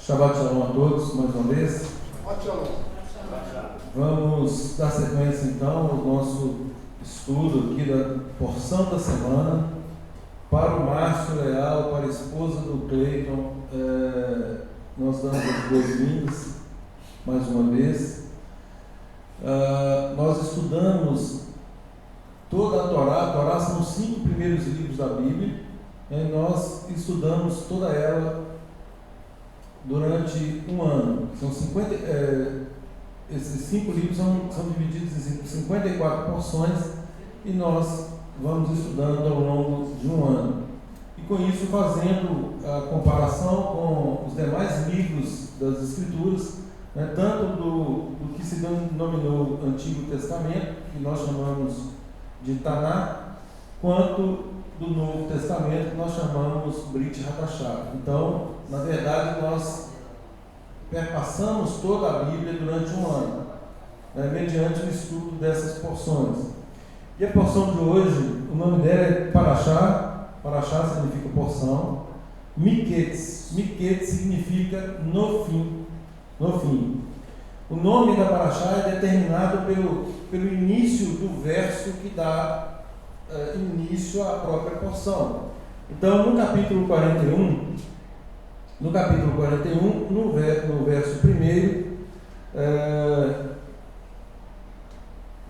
Shabbat Shalom a todos, mais uma vez. Shabbat Shalom. Vamos dar sequência então ao nosso estudo aqui da porção da semana. Para o Márcio Leal, para a esposa do Cleiton, nós damos as boas-vindas mais uma vez. Nós estudamos toda a Torá são os 5 primeiros livros da Bíblia, e nós estudamos toda ela durante um ano. São 50, esses 5 livros são divididos em 54 porções e nós vamos estudando ao longo de um ano. E com isso fazendo a comparação com os demais livros das Escrituras, tanto do que se denominou Antigo Testamento, que nós chamamos de Taná, quanto do Novo Testamento, que nós chamamos Brit Hadashah. Então, na verdade, nós perpassamos toda a Bíblia durante um ano, mediante o estudo dessas porções. E a porção de hoje, o nome dela é Parashá. Parashá significa porção. Miketz significa no fim. No fim. O nome da Parashá é determinado pelo início do verso que dá início à própria porção. Então, no capítulo 41, no verso 1,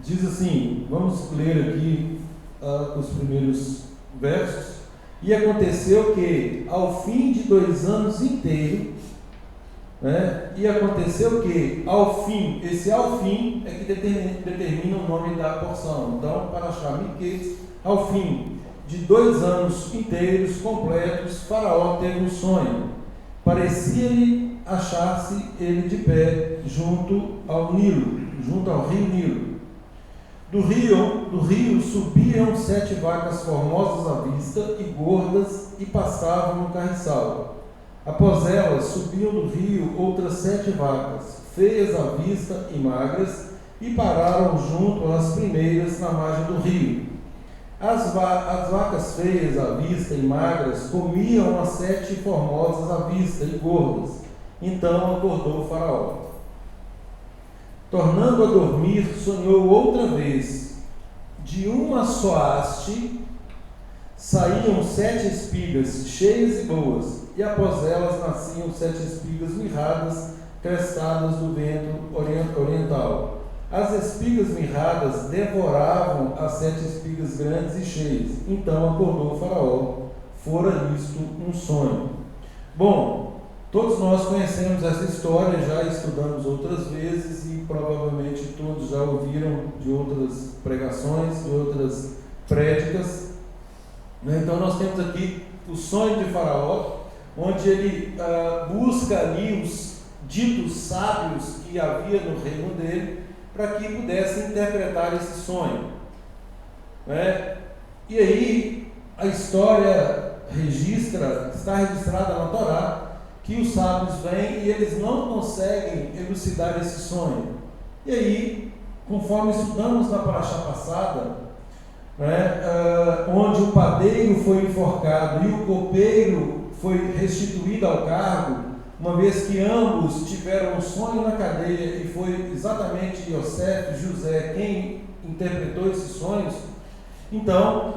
diz assim, vamos ler aqui os primeiros versos. E aconteceu que, ao fim de 2 anos inteiros, esse ao fim é que determina o nome da porção. Então, para achar Miketz, ao fim de 2 anos inteiros, completos, Faraó teve um sonho. Parecia-lhe achar-se ele de pé junto ao Nilo, junto ao rio Nilo. Do rio subiam 7 vacas formosas à vista e gordas e passavam no carriçal. Após elas subiam do rio outras 7 vacas, feias à vista e magras, e pararam junto às primeiras na margem do rio. As vacas feias à vista e magras comiam as 7 formosas à vista e gordas. Então acordou o Faraó. Tornando a dormir, sonhou outra vez. De uma só haste saíam 7 espigas cheias e boas, e após elas nasciam 7 espigas mirradas, crestadas do vento oriental. As espigas mirradas devoravam as 7 espigas grandes e cheias. Então acordou o Faraó. Fora isto um sonho. Bom, todos nós conhecemos essa história, já estudamos outras vezes e provavelmente todos já ouviram de outras pregações, de outras prédicas. Então nós temos aqui o sonho de Faraó, onde ele busca ali os ditos sábios que havia no reino dele, para que pudessem interpretar esse sonho. E aí a história está registrada na Torá, que os sábios vêm e eles não conseguem elucidar esse sonho. E aí, conforme estudamos na Parashá passada, onde o padeiro foi enforcado e o copeiro foi restituído ao cargo, uma vez que ambos tiveram um sonho na cadeia, e foi exatamente José quem interpretou esses sonhos. Então,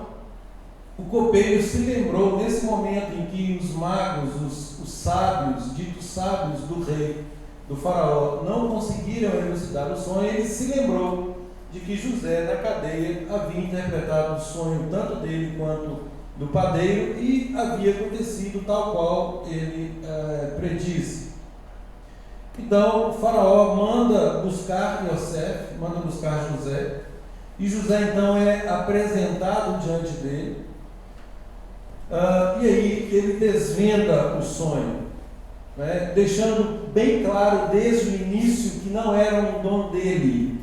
o copeiro se lembrou nesse momento em que os magos, os sábios, ditos sábios do rei, do Faraó, não conseguiram elucidar o sonho. Ele se lembrou de que José, na cadeia, havia interpretado o sonho tanto dele quanto do padeiro, e havia acontecido tal qual ele predisse. Então o Faraó manda buscar José, e José então é apresentado diante dele, e aí ele desvenda o sonho, deixando bem claro desde o início que não era um dom dele,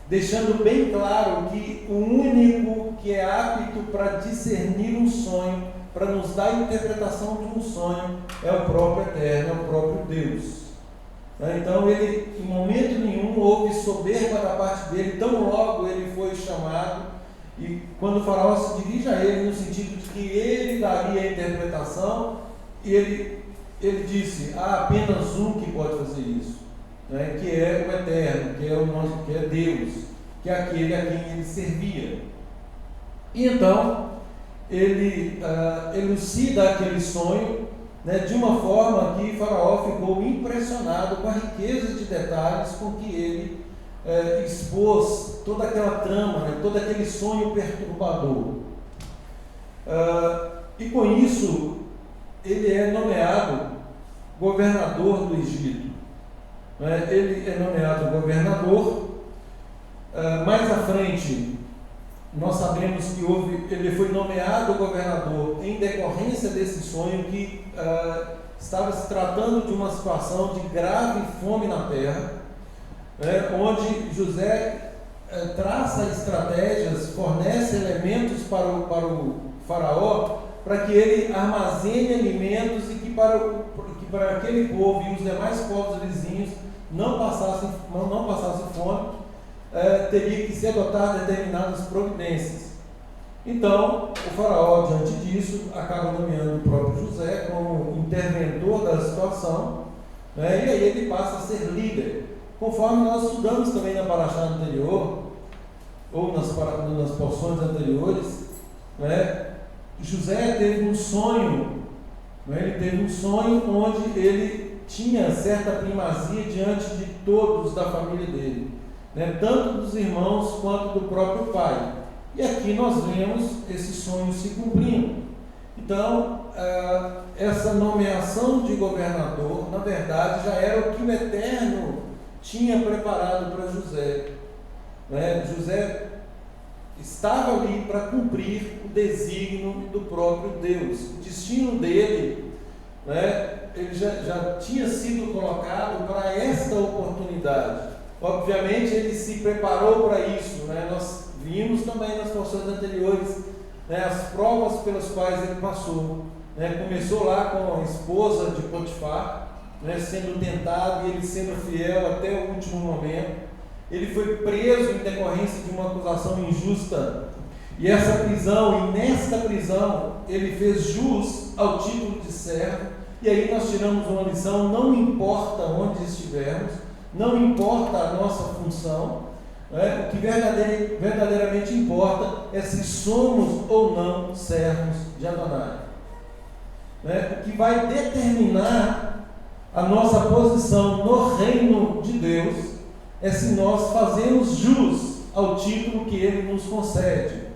deixando bem claro que o único que é apto para discernir um sonho, para nos dar a interpretação de um sonho, é o próprio Eterno, é o próprio Deus. Então ele, em momento nenhum, houve soberba da parte dele, tão logo ele foi chamado, e quando o Faraó se dirige a ele, no sentido de que ele daria a interpretação, e ele ele disse: há apenas um que pode fazer isso, né, que é o Eterno, que é Deus, que é aquele a quem ele servia. E então ele elucida aquele sonho, né, de uma forma que Faraó ficou impressionado com a riqueza de detalhes com que ele expôs toda aquela trama, né, todo aquele sonho perturbador. E com isso ele é nomeado governador do Egito. Ele é nomeado governador. Mais à frente, nós sabemos que ele foi nomeado governador em decorrência desse sonho que estava se tratando de uma situação de grave fome na terra, onde José traça estratégias, fornece elementos para o faraó, para que ele armazene alimentos e que para aquele povo e os demais povos vizinhos não passassem fome, teria que se adotar determinadas providências. Então, o faraó, diante disso, acaba nomeando o próprio José como interventor da situação, e aí ele passa a ser líder. Conforme nós estudamos também na paraxá anterior, ou nas porções anteriores, José teve um sonho, ele teve um sonho onde ele tinha certa primazia diante de todos da família dele, tanto dos irmãos quanto do próprio pai. E aqui nós vemos esse sonho se cumprindo. Então, essa nomeação de governador, na verdade, já era o que o Eterno tinha preparado para José. José estava ali para cumprir o desígnio do próprio Deus. O destino dele, ele já tinha sido colocado para esta oportunidade. Obviamente ele se preparou para isso, Nós vimos também nas porções anteriores, as provas pelas quais ele passou, Começou lá com a esposa de Potifar, sendo tentado e ele sendo fiel até o último momento. Ele foi preso em decorrência de uma acusação injusta, e nesta prisão ele fez jus ao título de servo. E aí nós tiramos uma lição: não importa onde estivermos, não importa a nossa função, o que verdadeiramente importa é se somos ou não servos de Adonai. O que vai determinar a nossa posição no reino de Deus é se nós fazemos jus ao título que ele nos concede.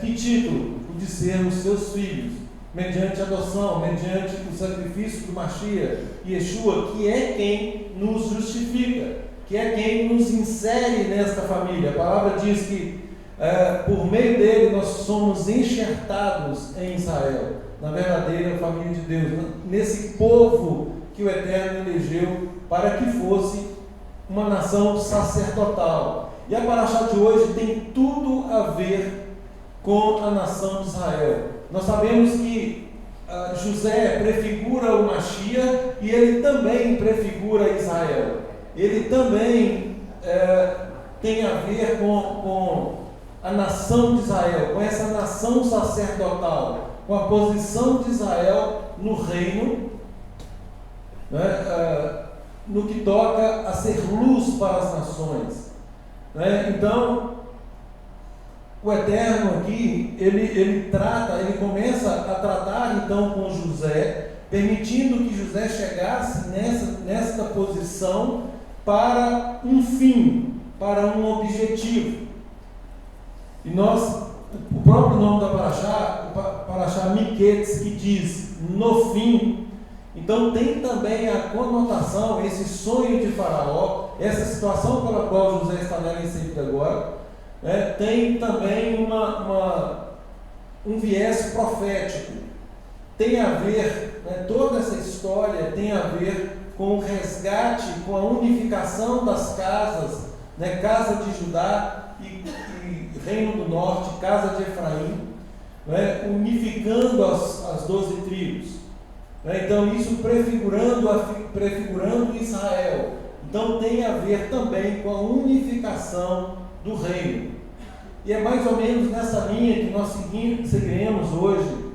Que título? O de sermos seus filhos, mediante a adoção, mediante o sacrifício do Mashiach, Yeshua, que é quem nos justifica, que é quem nos insere nesta família. A palavra diz que por meio dele nós somos enxertados em Israel, na verdadeira família de Deus, nesse povo que o Eterno elegeu para que fosse uma nação sacerdotal. E a paraxá de hoje tem tudo a ver com a nação de Israel. Nós sabemos que José prefigura o Mashiach e ele também prefigura Israel. Ele também tem a ver com a nação de Israel, com essa nação sacerdotal, com a posição de Israel no reino, no que toca a ser luz para as nações. Então, o Eterno aqui, ele começa a tratar então com José, permitindo que José chegasse nesta posição para um fim, para um objetivo. E o próprio nome da paraxá Miquetes, que diz no fim. Então tem também a conotação, esse sonho de Faraó, essa situação pela qual José está nela inserido agora, tem também um viés profético. Tem a ver, toda essa história tem a ver com o resgate, com a unificação das casas, casa de Judá e Reino do Norte, casa de Efraim, unificando as 12 tribos. Então isso prefigurando Israel. Então tem a ver também com a unificação do reino. E é mais ou menos nessa linha que nós seguiremos hoje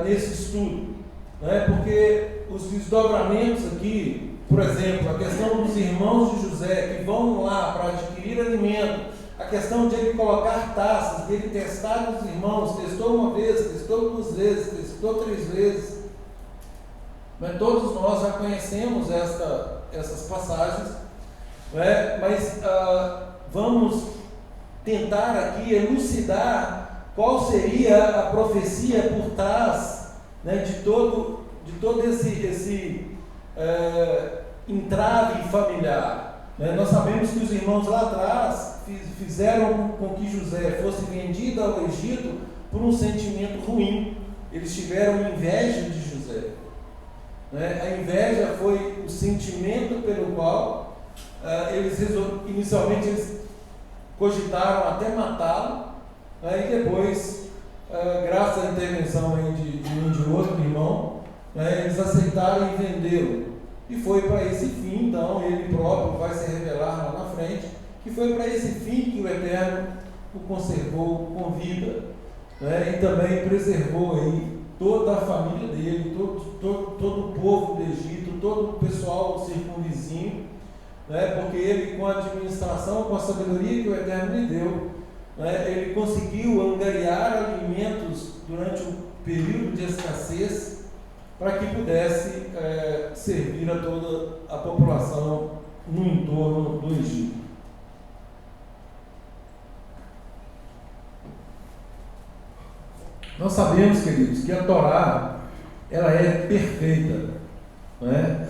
nesse estudo, porque ver os desdobramentos aqui, por exemplo, a questão dos irmãos de José que vão lá para adquirir alimento, a questão de ele colocar taças, de ele testar os irmãos, testou uma vez, testou duas vezes, testou 3 vezes. Mas todos nós já conhecemos essas passagens, né? Mas vamos tentar aqui elucidar qual seria a profecia por trás, né, de todo esse entrave familiar. Né? Nós sabemos que os irmãos lá atrás fizeram com que José fosse vendido ao Egito por um sentimento ruim. Eles tiveram inveja de José. Né? A inveja foi o sentimento pelo qual inicialmente eles cogitaram até matá-lo, né? E depois, graças à intervenção de outro irmão, né, eles aceitaram em vendê-lo. E foi para esse fim, então, ele próprio vai se revelar lá na frente, que foi para esse fim que o Eterno o conservou com vida, né? E também preservou aí toda a família dele, todo o povo do Egito, todo o pessoal circunvizinho, né? Porque ele, com a administração, com a sabedoria que o Eterno lhe deu, né, ele conseguiu angariar alimentos durante um período de escassez, para que pudesse servir a toda a população no entorno do Egito. Nós sabemos, queridos, que a Torá ela é perfeita, né?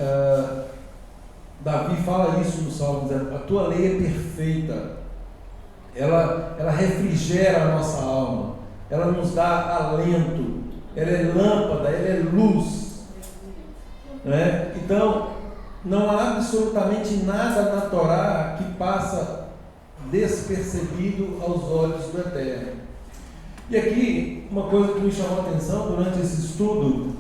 Davi fala isso no Salmo, dizendo: a tua lei é perfeita, ela refrigera a nossa alma, ela nos dá alento, ela é lâmpada, ela é luz, né? Então, não há absolutamente nada na Torá que passa despercebido aos olhos do Eterno. E aqui, uma coisa que me chamou a atenção durante esse estudo,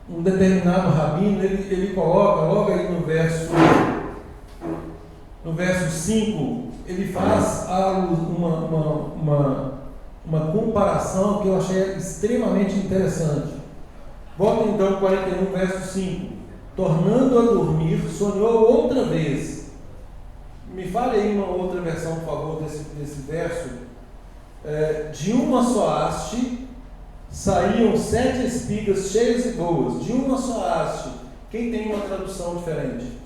um determinado rabino, ele coloca logo aí no verso 5, ele faz uma comparação que eu achei extremamente interessante. Volta então 41, verso 5. Tornando a dormir, sonhou outra vez. Me fale aí uma outra versão, por favor, desse verso. De uma só haste saíam 7 espigas cheias e boas. De uma só haste. Quem tem uma tradução diferente?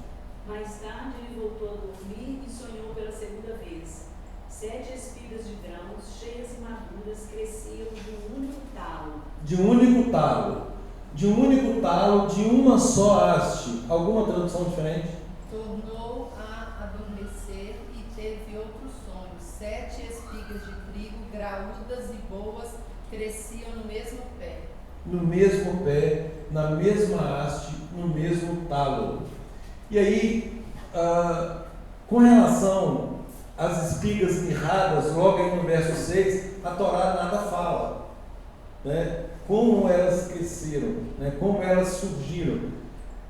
Mais tarde ele voltou a dormir e sonhou pela segunda vez. 7 espigas de grãos cheias e maduras cresciam de um único talo. De um único talo. De um único talo, de uma só haste. Alguma tradução diferente? Tornou a adormecer e teve outro sonho. 7 espigas de trigo graúdas e boas cresciam no mesmo pé. No mesmo pé, na mesma haste, no mesmo talo. E aí, com relação às espigas mirradas, logo aí no verso 6, a Torá nada fala, né? Como elas cresceram, né? Como elas surgiram.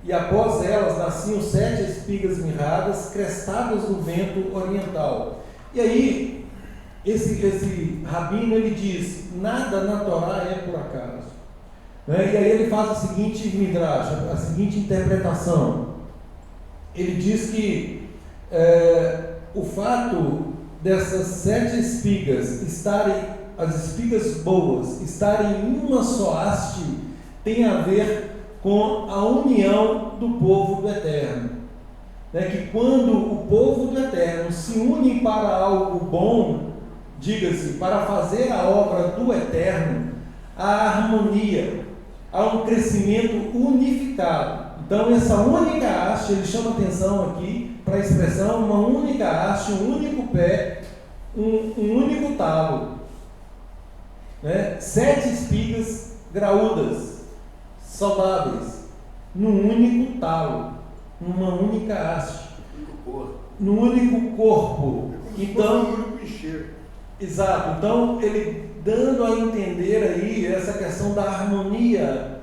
E após elas nasciam 7 espigas mirradas, crestadas no vento oriental. E aí, esse rabino, ele diz: nada na Torá é por acaso, né? E aí ele faz a seguinte midrash, a seguinte interpretação. Ele diz que o fato dessas 7 espigas estarem, as espigas boas, estarem em uma só haste, tem a ver com a união do povo do Eterno. Né? Que quando o povo do Eterno se une para algo bom, diga-se, para fazer a obra do Eterno, há harmonia, há um crescimento unificado. Então, essa única haste, ele chama atenção aqui para a expressão, uma única haste, um único pé, um único talo, né? 7 espigas graúdas, saudáveis, num único talo, numa única haste, num único corpo. Então, exato. Então, ele dando a entender aí essa questão da harmonia,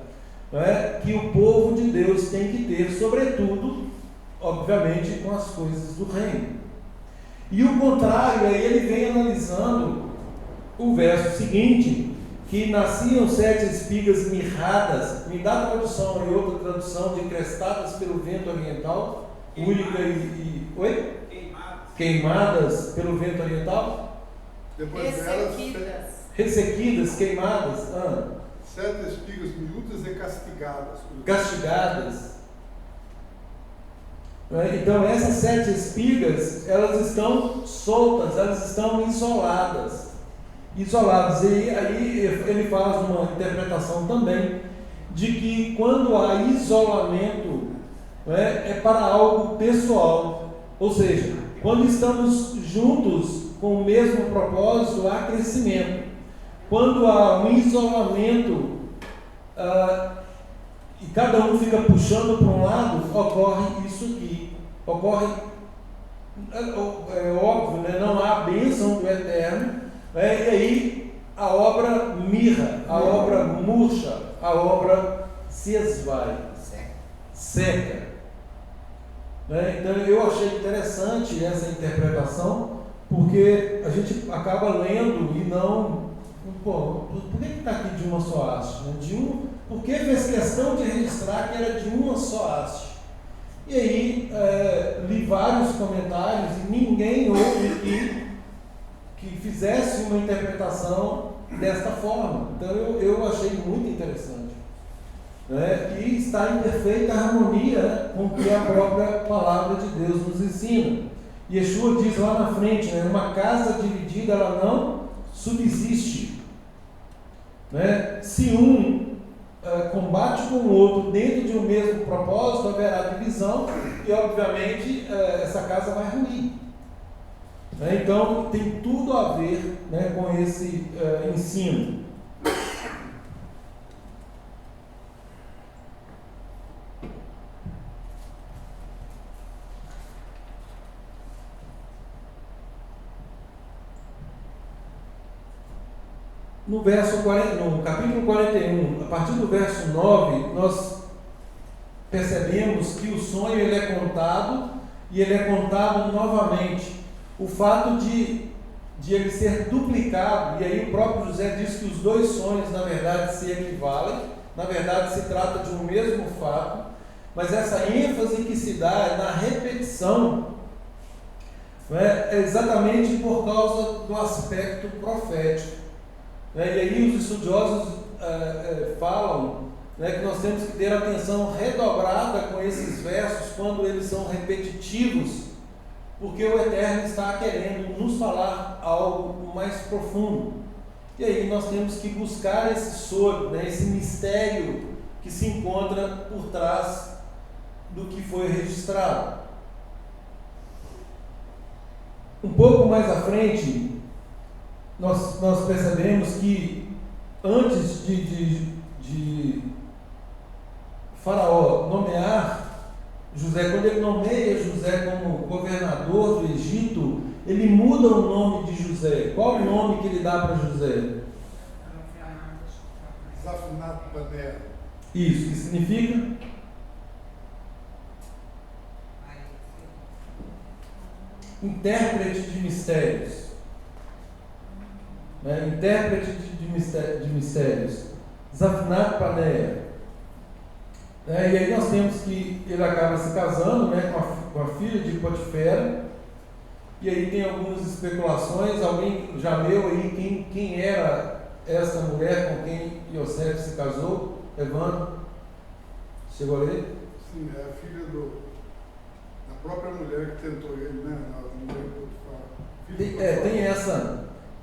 né, que o povo de Deus tem que ter, sobretudo, obviamente, com as coisas do reino. E o contrário, aí ele vem analisando o verso seguinte, que nasciam 7 espigas mirradas, me dá a tradução e outra tradução de crestadas pelo vento oriental, única oi? Queimadas pelo vento oriental? Depois delas, Ressequidas, queimadas, 7 espigas miúdas e castigadas. castigadas. Então essas 7 espigas, elas estão soltas, elas estão isoladas. E aí ele faz uma interpretação também de que quando há isolamento, é para algo pessoal, ou seja, quando estamos juntos com o mesmo propósito, há crescimento. Quando há um isolamento e cada um fica puxando para um lado, ocorre isso aqui. É óbvio, né? Não há bênção do Eterno, e aí a obra mirra, a obra murcha, a obra se esvai, seca. Então eu achei interessante essa interpretação, porque a gente acaba lendo e não, por que está aqui de uma só haste? Né? Por que fez questão de registrar que era de uma só haste? E aí li vários comentários e ninguém houve que fizesse uma interpretação desta forma. Então eu achei muito interessante. E está em perfeita harmonia com o que a própria palavra de Deus nos ensina. Yeshua diz lá na frente, uma casa dividida ela não subsiste. Se um combate com o outro dentro de um mesmo propósito, haverá divisão e obviamente essa casa vai ruir. Então tem tudo a ver com esse ensino. No capítulo 41, a partir do verso 9, nós percebemos que o sonho ele é contado e ele é contado novamente. O fato de ele ser duplicado, e aí o próprio José diz que os dois sonhos na verdade se equivalem, na verdade se trata de um mesmo fato, mas essa ênfase que se dá é na repetição, é exatamente por causa do aspecto profético. E aí os estudiosos falam que nós temos que ter atenção redobrada com esses versos quando eles são repetitivos, porque o Eterno está querendo nos falar algo mais profundo. E aí nós temos que buscar esse soro, esse mistério que se encontra por trás do que foi registrado. Um pouco mais à frente, nós percebemos que antes de Faraó nomear José, quando ele nomeia José como governador do Egito, ele muda o nome de José. Qual o nome que ele dá para José? Zaphnath-Paneah. Isso, que significa? Intérprete de mistérios. Intérprete de mistérios. Zaphnath-Paneah. E aí nós temos que ele acaba se casando com a filha de Potifera. E aí tem algumas especulações. Alguém já leu aí quem era essa mulher com quem Yosef se casou? Evandro? Chegou a ler? Sim, é a filha da própria mulher que tentou ele, né? A mulher de Potifar.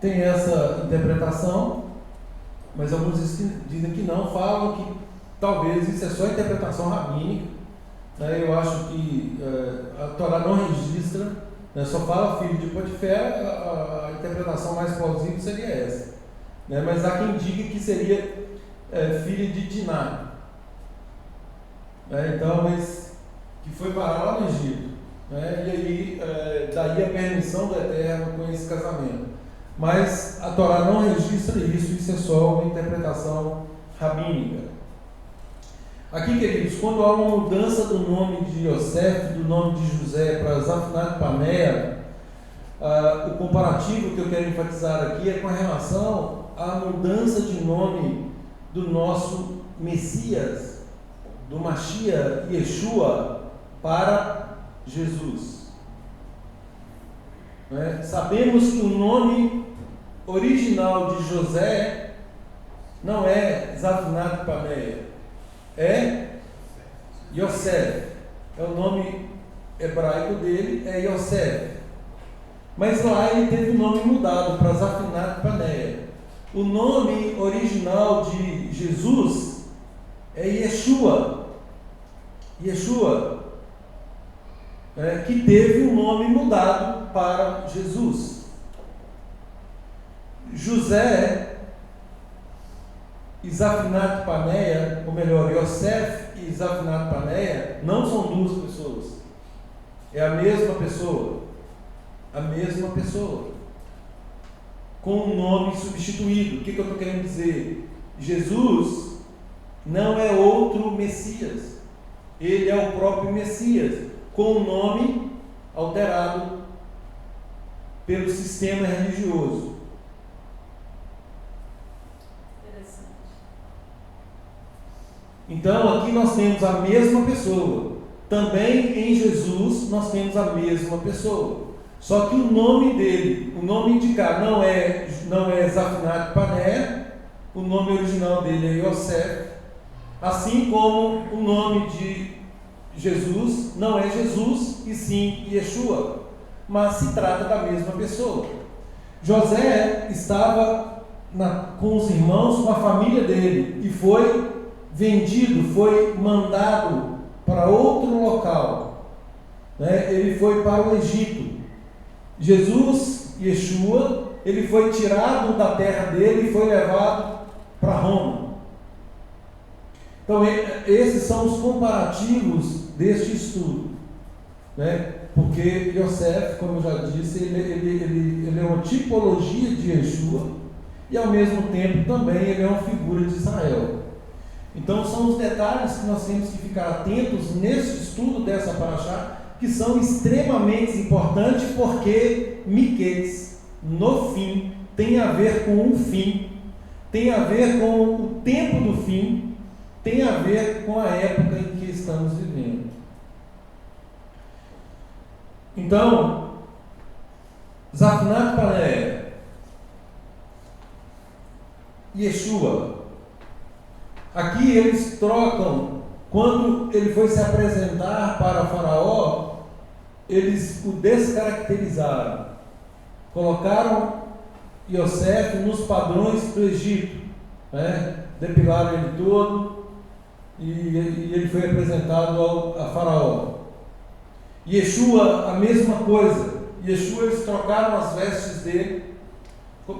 Tem essa interpretação, mas alguns dizem que não, falam que talvez isso é só interpretação rabínica. Eu acho que a Torá não registra, só fala filho de Potifera, a interpretação mais plausível seria essa. Mas há quem diga que seria filha de Diná. Então, mas que foi parar lá no Egito. E aí, daí a permissão do Eterno com esse casamento. Mas a Torá não registra isso é só uma interpretação rabínica. Aqui, queridos, quando há uma mudança do nome de Yosef, do nome de José para Zaphnath-Paneah, o comparativo que eu quero enfatizar aqui é com relação a mudança de nome do nosso Messias, do Mashiach Yeshua, para Jesus. Sabemos que o nome original de José não é Zafinat Paneia, é Yosef. É o nome hebraico dele, é Yosef. Mas lá ele teve o nome mudado para Zafinat Paneia. O nome original de Jesus é Yeshua. Yeshua, que teve o nome mudado para Jesus. José e Zafinat Paneia, ou melhor, Yosef e Zafinat Paneia, não são duas pessoas. É a mesma pessoa. A mesma pessoa. Com um nome substituído. O que eu estou querendo dizer? Jesus não é outro Messias. Ele é o próprio Messias, com o nome alterado pelo sistema religioso. Interessante. Então aqui nós temos a mesma pessoa. Também em Jesus nós temos a mesma pessoa. Só que o nome dele, o nome indicado não é Zafinat Paneia, o nome original dele é Yosef, assim como o nome de Jesus não é Jesus e sim Yeshua, mas se trata da mesma pessoa. José estava com os irmãos, com a família dele, e foi vendido, foi mandado para outro local. Ele foi para o Egito. Jesus, Yeshua, ele foi tirado da terra dele e foi levado para Roma. Então, esses são os comparativos deste estudo, porque Yosef, como eu já disse, ele é uma tipologia de Yeshua e, ao mesmo tempo, também ele é uma figura de Israel. Então, são os detalhes que nós temos que ficar atentos nesse estudo dessa paraxá, que são extremamente importantes, porque Miqueias, no fim, tem a ver com um fim, tem a ver com o tempo do fim, tem a ver com a época em que estamos vivendo. Então, Zafinat Paneia, Yeshua, aqui eles trocam. Quando ele foi se apresentar para Faraó, eles o descaracterizaram, colocaram Yosef nos padrões do Egito, depilaram ele todo e ele foi apresentado a Faraó. Yeshua, a mesma coisa. Yeshua, eles trocaram as vestes dele,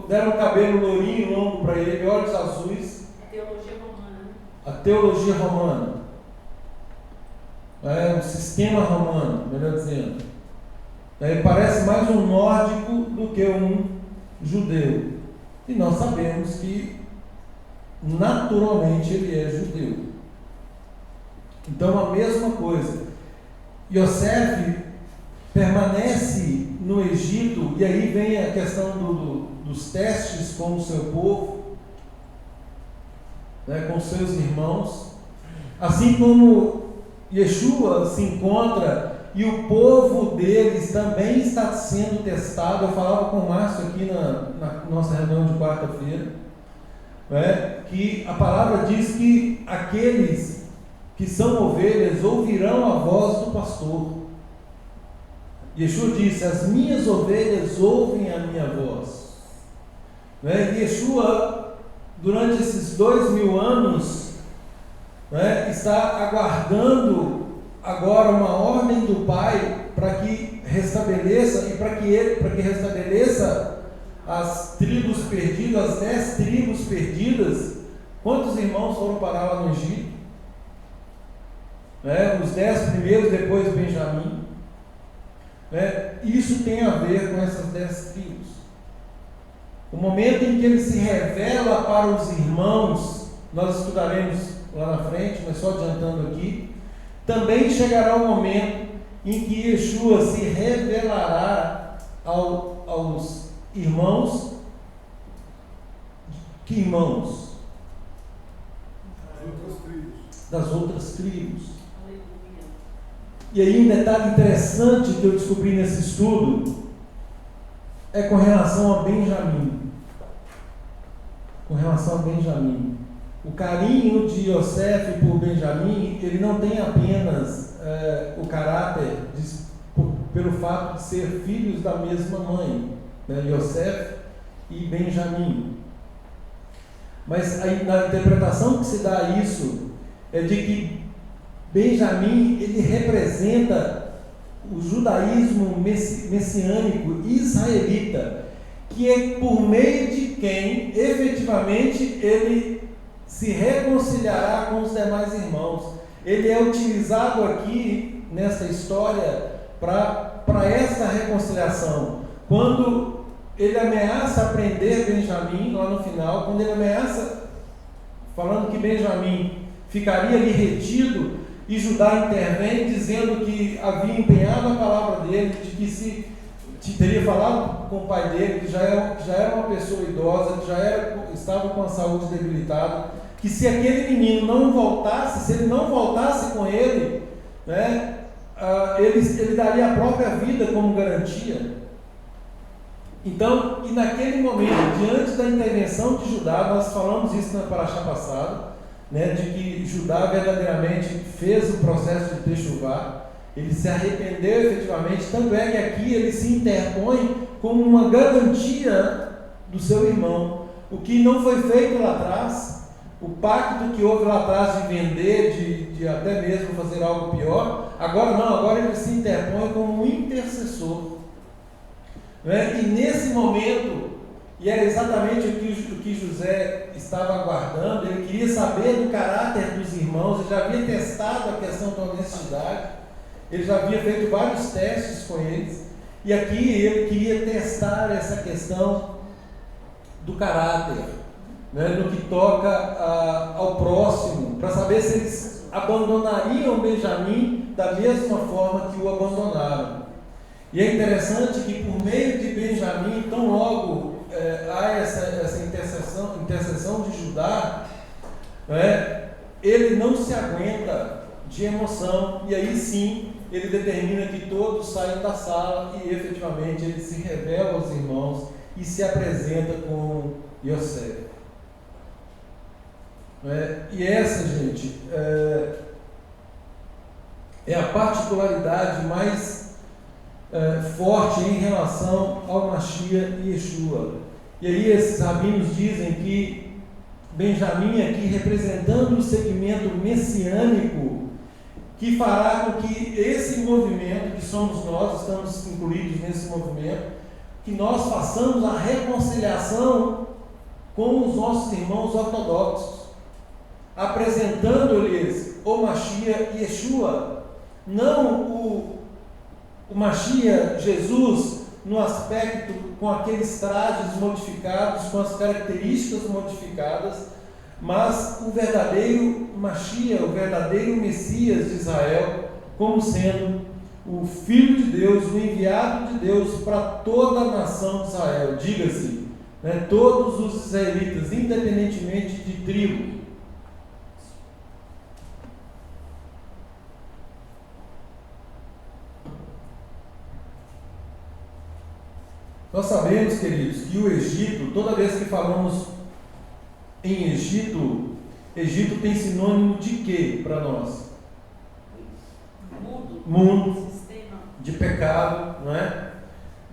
deram o cabelo lourinho longo para ele, olhos azuis. A teologia romana. A teologia romana. Um sistema romano, melhor dizendo. Ele parece mais um nórdico do que um judeu. E nós sabemos que naturalmente ele é judeu. Então a mesma coisa. Yosef permanece no Egito, e aí vem a questão dos testes com o seu povo, com seus irmãos, assim como Yeshua se encontra e o povo deles também está sendo testado. Eu falava com o Márcio aqui na nossa reunião de quarta-feira, que a palavra diz que aqueles que são ovelhas ouvirão a voz do pastor. Yeshua disse: as minhas ovelhas ouvem a minha voz. Yeshua, durante esses 2000 anos, está aguardando agora uma ordem do Pai para que restabeleça, e para que restabeleça as tribos perdidas, as 10 tribos perdidas. Quantos irmãos foram parar lá no Egito? Os 10 primeiros, depois Benjamim. Isso tem a ver com essas 10 tribos. O momento em que ele se revela para os irmãos, nós estudaremos lá na frente, mas só adiantando aqui, também chegará o momento em que Yeshua se revelará aos irmãos Que irmãos? Das outras tribos. Das outras tribos. Aleluia. E aí um detalhe interessante que eu descobri nesse estudo é com relação a Benjamim. Com relação a Benjamim. O carinho de Yosef por Benjamim, ele não tem apenas o caráter pelo fato de ser filhos da mesma mãe, né, Yosef e Benjamim. Mas aí, na interpretação que se dá a isso, é de que Benjamim, ele representa o judaísmo messiânico israelita, que é por meio de quem efetivamente ele se reconciliará com os demais irmãos. Ele é utilizado aqui nessa história para essa reconciliação. Quando ele ameaça prender Benjamim, lá no final, quando ele ameaça, falando que Benjamim ficaria ali retido, e Judá intervém, dizendo que havia empenhado a palavra dele, de que se teria falado com o pai dele, que já era uma pessoa idosa, que estava com a saúde debilitada, que se aquele menino não voltasse, se ele não voltasse com ele, né, ele daria a própria vida como garantia. Então, e naquele momento, diante da intervenção de Judá, nós falamos isso na paraxá passada, né, de que Judá verdadeiramente fez o processo de techuvá, ele se arrependeu efetivamente, tanto é que aqui ele se interpõe como uma garantia do seu irmão, o que não foi feito lá atrás, o pacto que houve lá atrás de vender, de até mesmo fazer algo pior, agora não, agora ele se interpõe como um intercessor, né? E nesse momento, e era exatamente o que José estava aguardando, ele queria saber do caráter dos irmãos, ele já havia testado a questão da honestidade, ele já havia feito vários testes com eles, e aqui ele queria testar essa questão do caráter, né, no que toca ao próximo, para saber se eles abandonariam Benjamim da mesma forma que o abandonaram. E é interessante que por meio de Benjamim, tão logo há essa intercessão de Judá, né, ele não se aguenta de emoção, e aí sim ele determina que todos saiam da sala e efetivamente ele se revela aos irmãos e se apresenta com Yosef. E essa, gente, é a particularidade mais forte em relação ao Mashiach e Yeshua. E aí esses rabinos dizem que Benjamim aqui representando o segmento messiânico que fará com que esse movimento, que somos nós, estamos incluídos nesse movimento, que nós façamos a reconciliação com os nossos irmãos ortodoxos, apresentando-lhes o Mashiach e Yeshua, não o Mashiach, Jesus, no aspecto com aqueles trajes modificados, com as características modificadas, mas o verdadeiro Mashiach, o verdadeiro Messias de Israel, como sendo o Filho de Deus, o enviado de Deus para toda a nação de Israel, diga-se, né, todos os israelitas, independentemente de tribo. Nós sabemos, queridos, que o Egito, toda vez que falamos em Egito, Egito tem sinônimo de quê para nós? Mundo, de pecado, não é?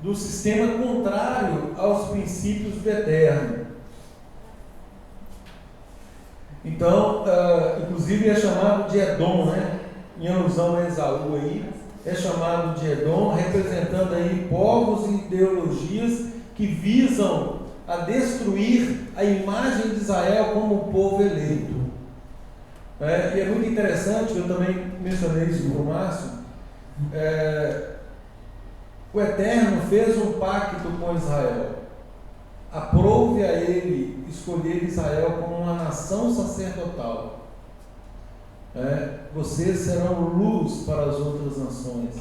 Do sistema contrário aos princípios do eterno. Então, inclusive é chamado de Edom, né? Em alusão a Esaú aí, é chamado de Edom, representando aí povos e ideologias que visam a destruir a imagem de Israel como povo eleito. E é muito interessante, eu também mencionei isso com o Márcio, o Eterno fez um pacto com Israel, aprove a ele escolher Israel como uma nação sacerdotal. Vocês serão luz para as outras nações.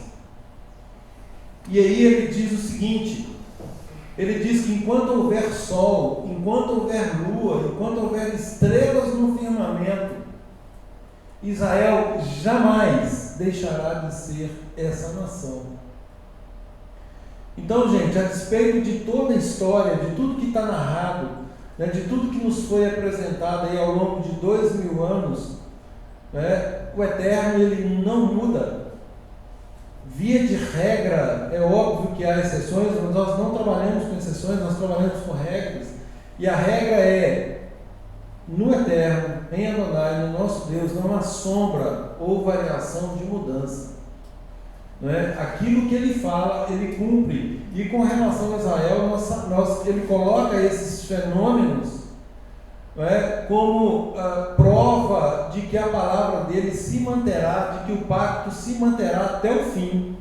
E aí ele diz o seguinte, Ele diz que enquanto houver sol, enquanto houver lua, enquanto houver estrelas no firmamento, Israel jamais deixará de ser essa nação. Então, gente, a despeito de toda a história, de tudo que está narrado, né, de tudo que nos foi apresentado aí ao longo de 2000 anos, né, o Eterno, ele não muda. Via de regra, é óbvio que há exceções, mas nós não trabalhamos com exceções, nós trabalhamos com regras. E a regra é, no Eterno, em Adonai, no nosso Deus, não há sombra ou variação de mudança. Não é? Aquilo que ele fala, ele cumpre. E com relação a Israel, ele coloca esses fenômenos, não é, como prova de que a palavra dele se manterá, de que o pacto se manterá até o fim.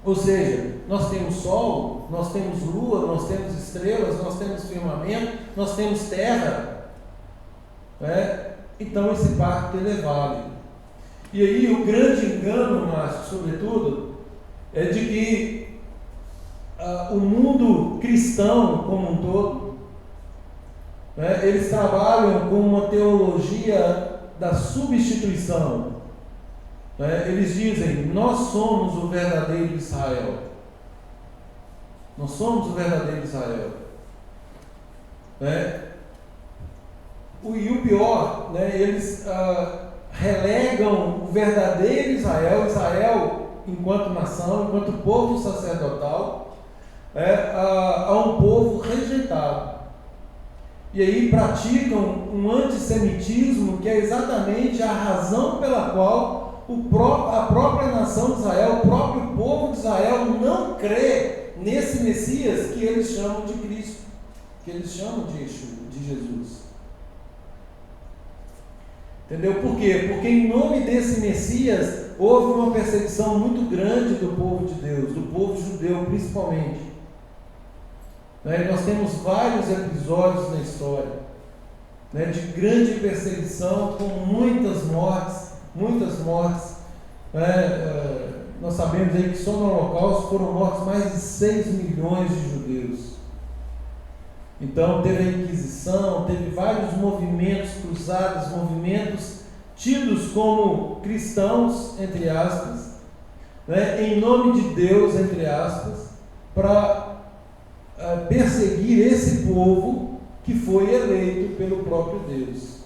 Ou seja, nós temos sol, nós temos lua, nós temos estrelas, nós temos firmamento, nós temos terra, não é? Então esse pacto ele é válido. E aí o grande engano, Márcio, sobretudo, é de que o mundo cristão como um todo, né, eles trabalham com uma teologia da substituição. Né? Eles dizem, nós somos o verdadeiro Israel. Nós somos o verdadeiro Israel. Né? E o pior, né, eles relegam o verdadeiro Israel, Israel enquanto nação, enquanto povo sacerdotal, a um povo rejeitado. E aí praticam um antissemitismo que é exatamente a razão pela qual a própria nação de Israel, o próprio povo de Israel não crê nesse Messias que eles chamam de Cristo, que eles chamam de Yeshua, de Jesus. Entendeu? Por quê? Porque em nome desse Messias houve uma perseguição muito grande do povo de Deus, do povo judeu principalmente. Nós temos vários episódios na história, né, de grande perseguição com muitas mortes. Nós sabemos aí que só no Holocausto foram mortos mais de 6 milhões de judeus. Então teve a Inquisição, teve vários movimentos cruzados, movimentos tidos como cristãos, entre aspas, né, em nome de Deus, entre aspas, para perseguir esse povo que foi eleito pelo próprio Deus.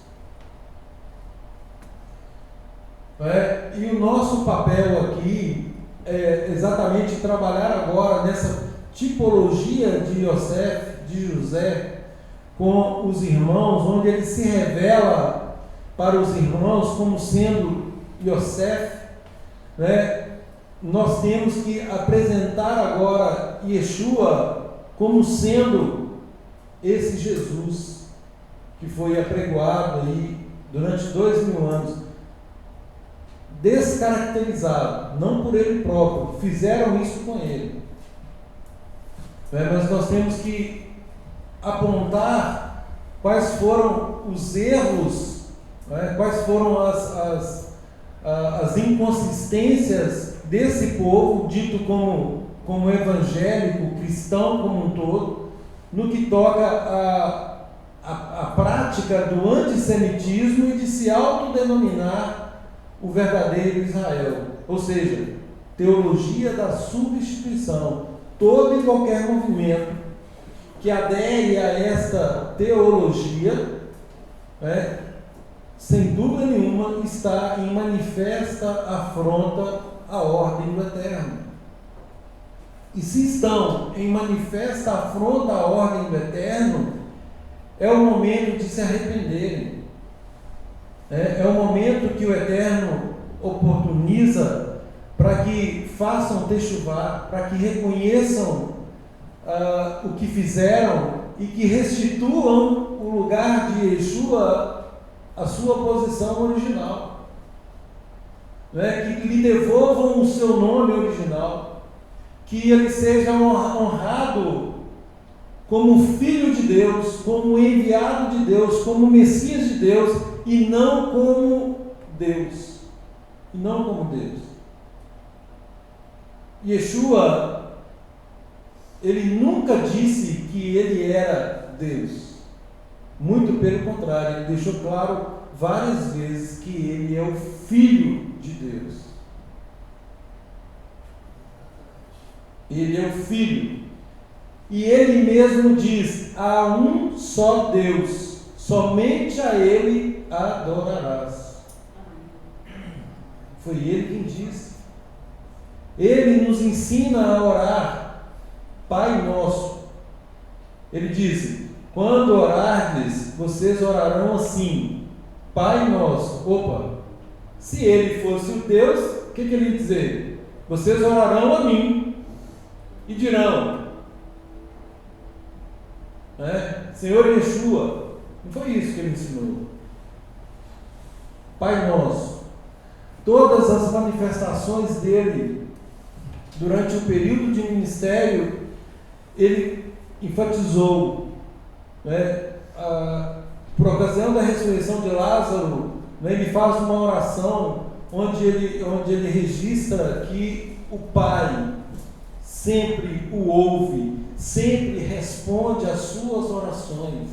E o nosso papel aqui é exatamente trabalhar agora nessa tipologia de Yosef, de José, com os irmãos, onde ele se revela para os irmãos como sendo Yosef, né? Nós temos que apresentar agora Yeshua como sendo esse Jesus que foi apregoado aí durante 2000 anos, descaracterizado, não por ele próprio, fizeram isso com ele, mas nós temos que apontar quais foram os erros, quais foram as inconsistências desse povo, dito como evangélico, cristão como um todo, no que toca a prática do antissemitismo e de se autodenominar o verdadeiro Israel, ou seja, teologia da substituição. Todo e qualquer movimento que adere a esta teologia, sem dúvida nenhuma, está em manifesta afronta à ordem do Eterno. E se estão em manifesta afronta à ordem do Eterno, é o momento de se arrependerem. É o momento que o Eterno oportuniza para que façam techuvá, para que reconheçam o que fizeram e que restituam o lugar de Yeshua à sua posição original, que lhe devolvam o seu nome original, que ele seja honrado como Filho de Deus, como enviado de Deus, como Messias de Deus, e não como Deus. E não como Deus. Yeshua ele nunca disse que ele era Deus. Muito pelo contrário, ele deixou claro várias vezes que ele é o Filho de Deus. Ele é o Filho. E ele mesmo diz: há um só Deus, somente a ele adorarás. Foi ele quem disse. Ele nos ensina a orar, Pai Nosso. Ele disse: quando orardes, vocês orarão assim, Pai Nosso. Opa, se ele fosse o Deus, o que ele ia dizer? Vocês orarão a mim e dirão, Senhor Yeshua. Não foi isso que ele ensinou. Pai Nosso. Todas as manifestações dele durante o período de ministério, ele enfatizou, por ocasião da ressurreição de Lázaro, ele faz uma oração onde ele registra que o Pai sempre o ouve, sempre responde às suas orações.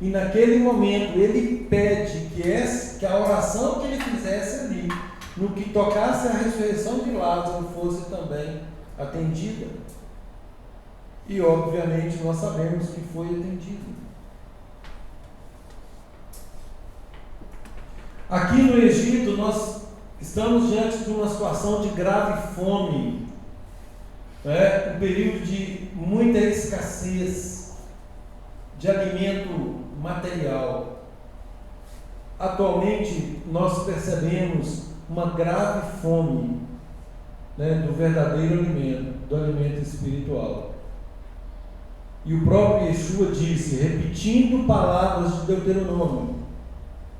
E naquele momento ele pede que a oração que ele fizesse ali, no que tocasse a ressurreição de Lázaro, fosse também atendida. E obviamente nós sabemos que foi atendida. Aqui no Egito nós estamos diante de uma situação de grave fome, um período de muita escassez de alimento material. Atualmente nós percebemos uma grave fome, do verdadeiro alimento, do alimento espiritual. E o próprio Yeshua disse, repetindo palavras de Deuteronômio: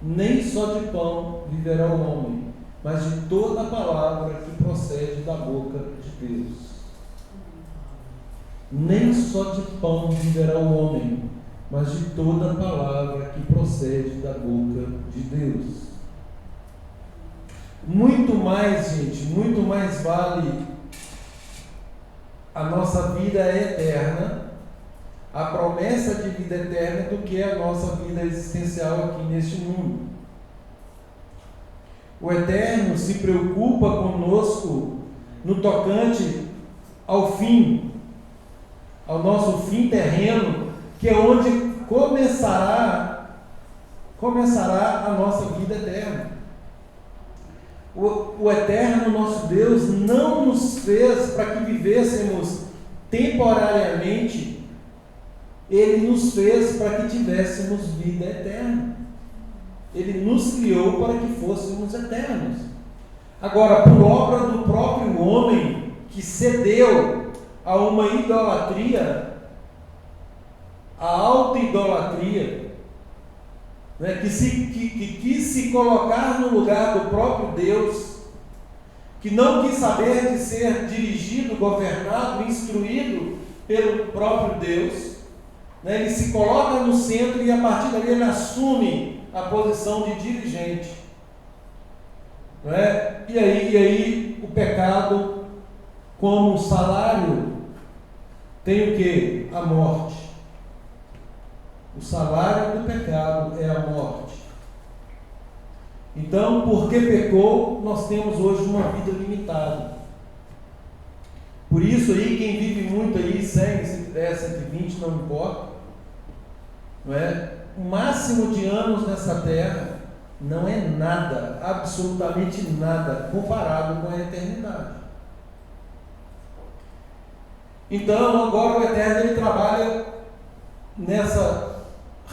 nem só de pão viverá o homem, mas de toda a palavra que procede da boca de Deus. Nem só de pão viverá o homem, mas de toda a palavra que procede da boca de Deus. Muito mais, gente, muito mais vale a nossa vida eterna, a promessa de vida eterna, do que a nossa vida existencial aqui neste mundo. O Eterno se preocupa conosco no tocante ao fim, ao nosso fim terreno, que é onde começará a nossa vida eterna. O Eterno, nosso Deus, não nos fez para que vivêssemos temporariamente, Ele nos fez para que tivéssemos vida eterna. Ele nos criou para que fôssemos eternos. Agora, por obra do próprio homem, que cedeu a uma idolatria, a auto-idolatria, que quis se colocar no lugar do próprio Deus, que não quis saber de ser dirigido, governado, instruído pelo próprio Deus, ele se coloca no centro e a partir dali ele assume a posição de dirigente. E aí o pecado, como salário, tem o quê? A morte. O salário do pecado é a morte. Então, porque pecou, nós temos hoje uma vida limitada. Por isso aí, quem vive muito aí, 100, 110, 120, não importa, o máximo de anos nessa terra não é nada, absolutamente nada, comparado com a eternidade. Então, agora o Eterno, ele trabalha nessa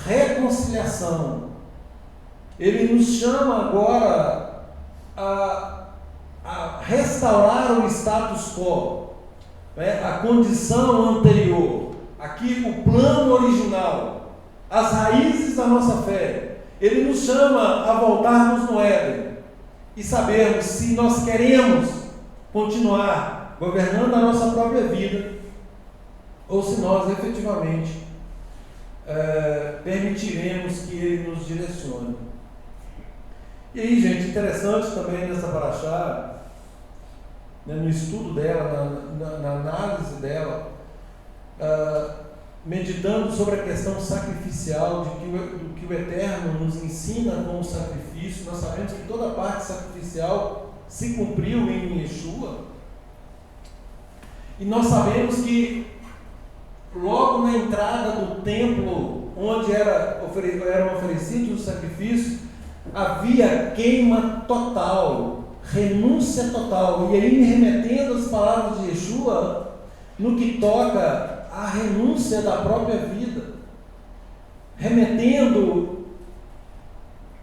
reconciliação. Ele nos chama agora a restaurar o status quo, a condição anterior, aqui o plano original, as raízes da nossa fé. Ele nos chama a voltarmos no Éden e sabermos se nós queremos continuar governando a nossa própria vida ou se nós efetivamente permitiremos que Ele nos direcione. E aí, gente, interessante também nessa paraxá, no estudo dela, na análise dela, meditando sobre a questão sacrificial, do que o Eterno nos ensina como sacrifício. Nós sabemos que toda a parte sacrificial se cumpriu em Yeshua, e nós sabemos que logo na entrada do templo, onde eram oferecidos os sacrifícios, havia queima total, renúncia total. E aí, me remetendo às palavras de Yeshua, no que toca à renúncia da própria vida, remetendo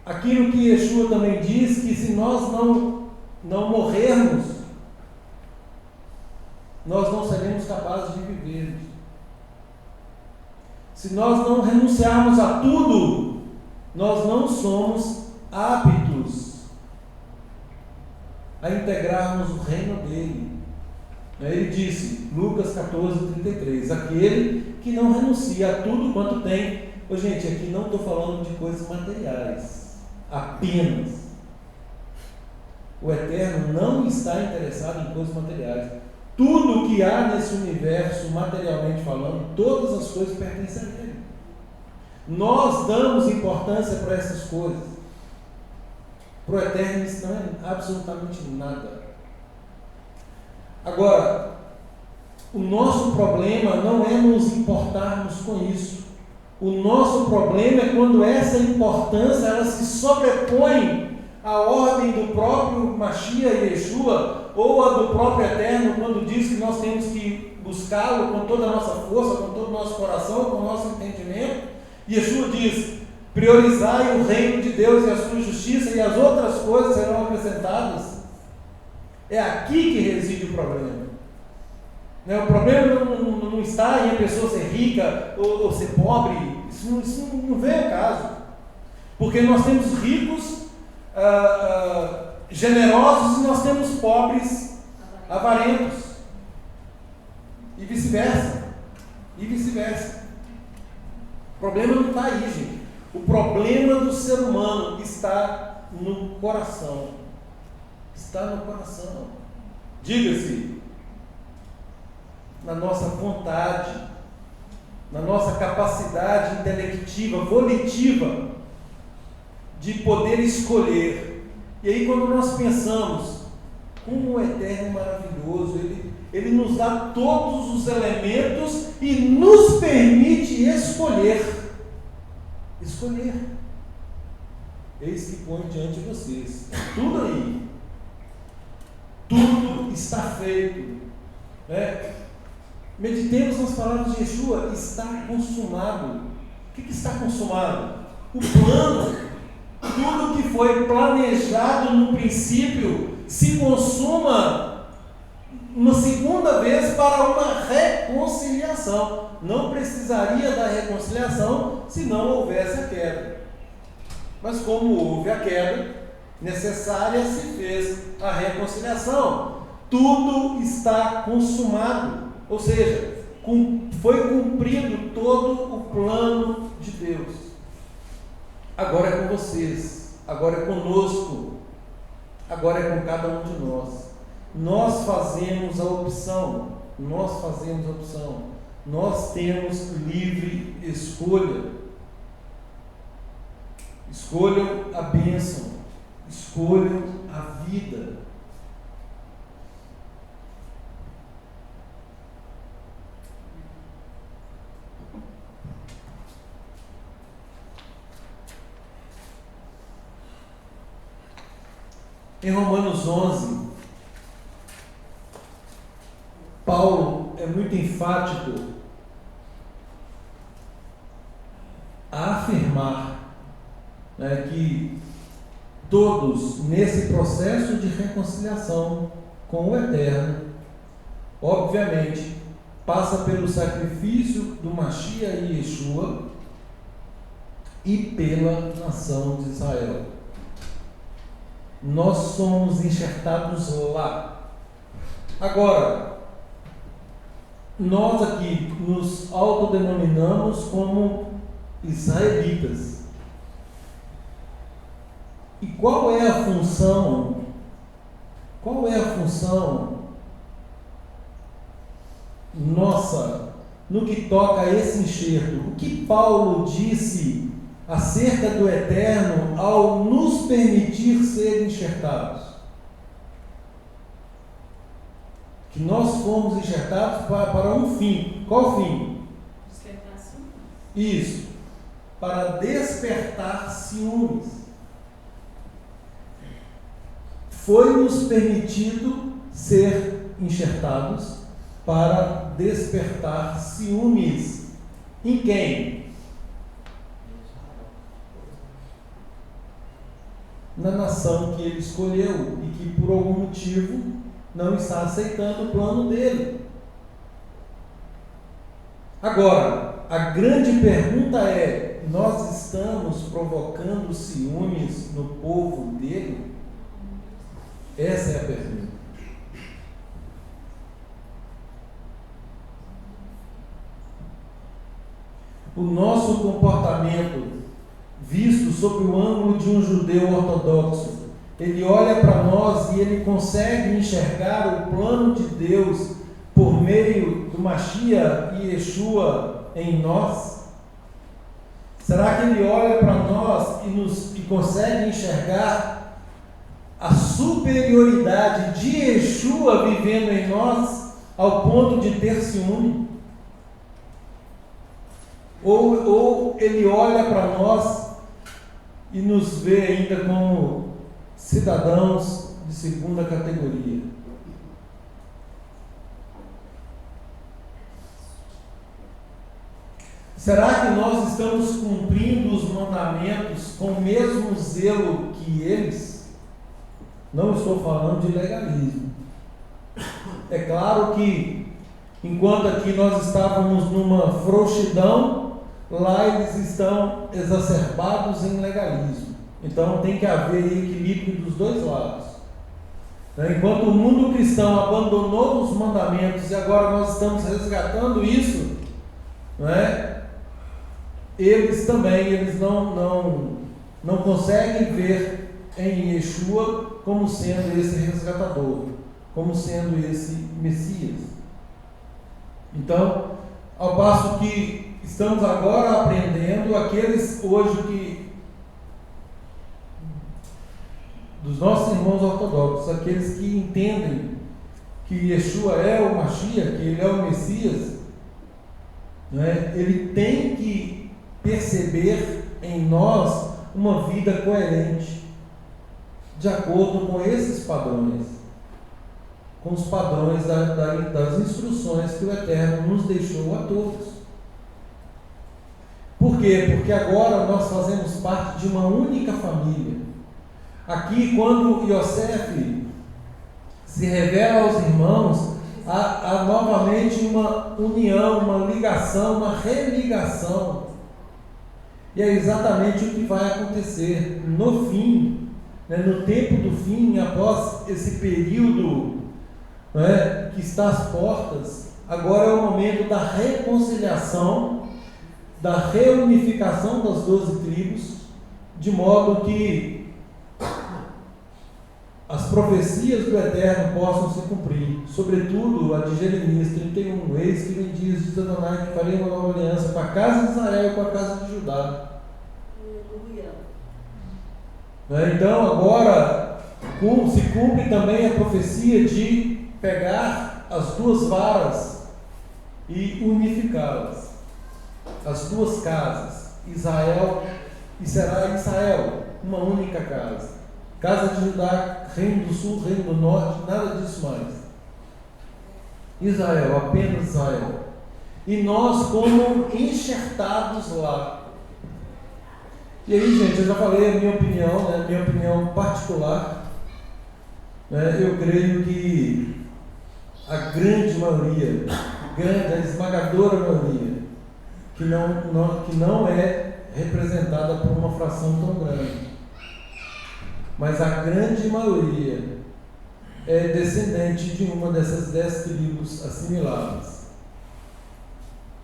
aquilo que Yeshua também diz, que se nós não morrermos, nós não seremos capazes de viver. Se nós não renunciarmos a tudo, nós não somos aptos a integrarmos o reino dele. Ele disse, Lucas 14:33, aquele que não renuncia a tudo quanto tem. Gente, aqui não estou falando de coisas materiais, apenas. O Eterno não está interessado em coisas materiais. Tudo que há nesse universo, materialmente falando, todas as coisas pertencem a Ele. Nós damos importância para essas coisas. Para o Eterno isso não é absolutamente nada. Agora, o nosso problema não é nos importarmos com isso. O nosso problema é quando essa importância ela se sobrepõe à ordem do próprio Mashiach e Yeshua, ou a do próprio Eterno, quando diz que nós temos que buscá-lo com toda a nossa força, com todo o nosso coração, com o nosso entendimento. Yeshua diz, priorizai o reino de Deus e a sua justiça, e as outras coisas serão acrescentadas. É aqui que reside o problema. O problema não está em a pessoa ser rica ou ser pobre. Isso não vem ao caso. Porque nós temos ricos generosos e nós temos pobres avarentos. E vice-versa. O problema não está aí, gente. O problema do ser humano está no coração. Está no coração. Diga-se, na nossa vontade, na nossa capacidade intelectiva, volitiva, de poder escolher. E aí, quando nós pensamos, como o Eterno é maravilhoso, Ele nos dá todos os elementos e nos permite escolher. Escolher. Eis que põe diante de vocês. Tudo aí. Tudo está feito. Meditemos nas palavras de Yeshua. Está consumado. O que está consumado? O plano. Tudo que foi planejado no princípio se consuma uma segunda vez para uma reconciliação. Não precisaria da reconciliação se não houvesse a queda. Mas como houve a queda, necessária se fez a reconciliação. Tudo está consumado. Ou seja, foi cumprido todo o plano de Deus. Agora é com vocês, agora é conosco, agora é com cada um de nós. Nós fazemos a opção, nós temos livre escolha. Escolham a bênção, escolham a vida. Em Romanos 11, Paulo é muito enfático a afirmar que todos, nesse processo de reconciliação com o Eterno, obviamente, passa pelo sacrifício do Mashiach e Yeshua e pela nação de Israel. Nós somos enxertados lá. Agora, nós aqui nos autodenominamos como israelitas. E qual é a função? Nossa no que toca a esse enxerto. O que Paulo disse acerca do eterno ao nos permitir ser enxertados? Que nós fomos enxertados para um fim. Qual fim? Despertar ciúmes. Isso. Para despertar ciúmes. Foi-nos permitido ser enxertados para despertar ciúmes. Em quem? Na nação que ele escolheu e que por algum motivo não está aceitando o plano dele. Agora, a grande pergunta é: nós estamos provocando ciúmes no povo dele? Essa é a pergunta. O nosso comportamento, visto sob o ângulo de um judeu ortodoxo, ele olha para nós e ele consegue enxergar o plano de Deus por meio do Mashiach e Yeshua em nós? Será que ele olha para nós e consegue enxergar a superioridade de Yeshua vivendo em nós ao ponto de ter ciúme? Ou ele olha para nós e nos vê ainda como cidadãos de segunda categoria? Será que nós estamos cumprindo os mandamentos com o mesmo zelo que eles? Não estou falando de legalismo. É claro que, enquanto aqui nós estávamos numa frouxidão, lá eles estão exacerbados em legalismo. Então tem que haver equilíbrio dos dois lados. Enquanto o mundo cristão abandonou os mandamentos e agora nós estamos resgatando isso, não é? Eles não conseguem ver em Yeshua como sendo esse resgatador, como sendo esse Messias. Então, ao passo que estamos agora aprendendo, aqueles hoje que dos nossos irmãos ortodoxos, aqueles que entendem que Yeshua é o Mashiach, que ele é o Messias, né? Ele tem que perceber em nós uma vida coerente, de acordo com esses padrões, com os padrões das instruções que o Eterno nos deixou a todos. Por quê? Porque agora nós fazemos parte de uma única família. Aqui, quando Yosef se revela aos irmãos, há novamente uma união, uma ligação, uma religação. E é exatamente o que vai acontecer no fim, né, no tempo do fim, após esse período, né, que está às portas. Agora é o momento da reconciliação, da reunificação das 12 tribos, de modo que as profecias do Eterno possam se cumprir, sobretudo a de Jeremias 31, eis que me diz Adonai que farei uma nova aliança com a casa de Israel e com a casa de Judá. Então agora se cumpre também a profecia de pegar as duas varas e unificá-las, as duas casas, Israel, e será Israel uma única casa. Casa de Judá, reino do sul, reino do norte, nada disso mais. Israel, apenas Israel. E nós como enxertados lá. E aí, gente, eu já falei a minha opinião, né, minha opinião particular. Eu creio que a grande maioria, a esmagadora maioria, que não é representada por uma fração tão grande, mas a grande maioria é descendente de uma dessas 10 tribos assimiladas,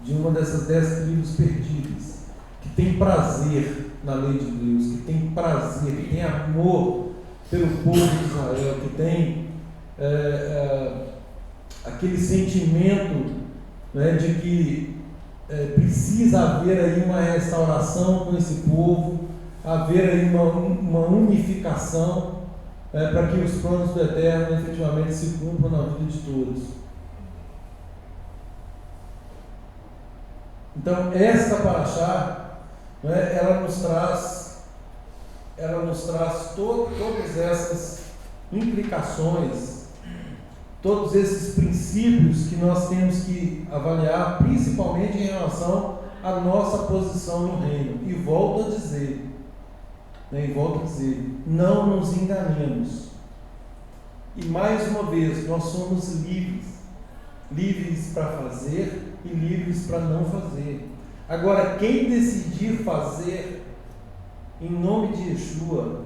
de uma dessas 10 tribos perdidas, que tem prazer na lei de Deus, que tem prazer, que tem amor pelo povo de Israel, que tem aquele sentimento, né, de que precisa haver aí uma restauração com esse povo, haver aí uma unificação, para que os planos do Eterno efetivamente se cumpram na vida de todos. Então, esta paraxá, ela nos traz todas essas implicações, todos esses princípios que nós temos que avaliar, principalmente em relação à nossa posição no reino. E volto a dizer, não nos enganemos. E mais uma vez, nós somos livres para fazer e livres para não fazer. Agora, quem decidir fazer, em nome de Yeshua,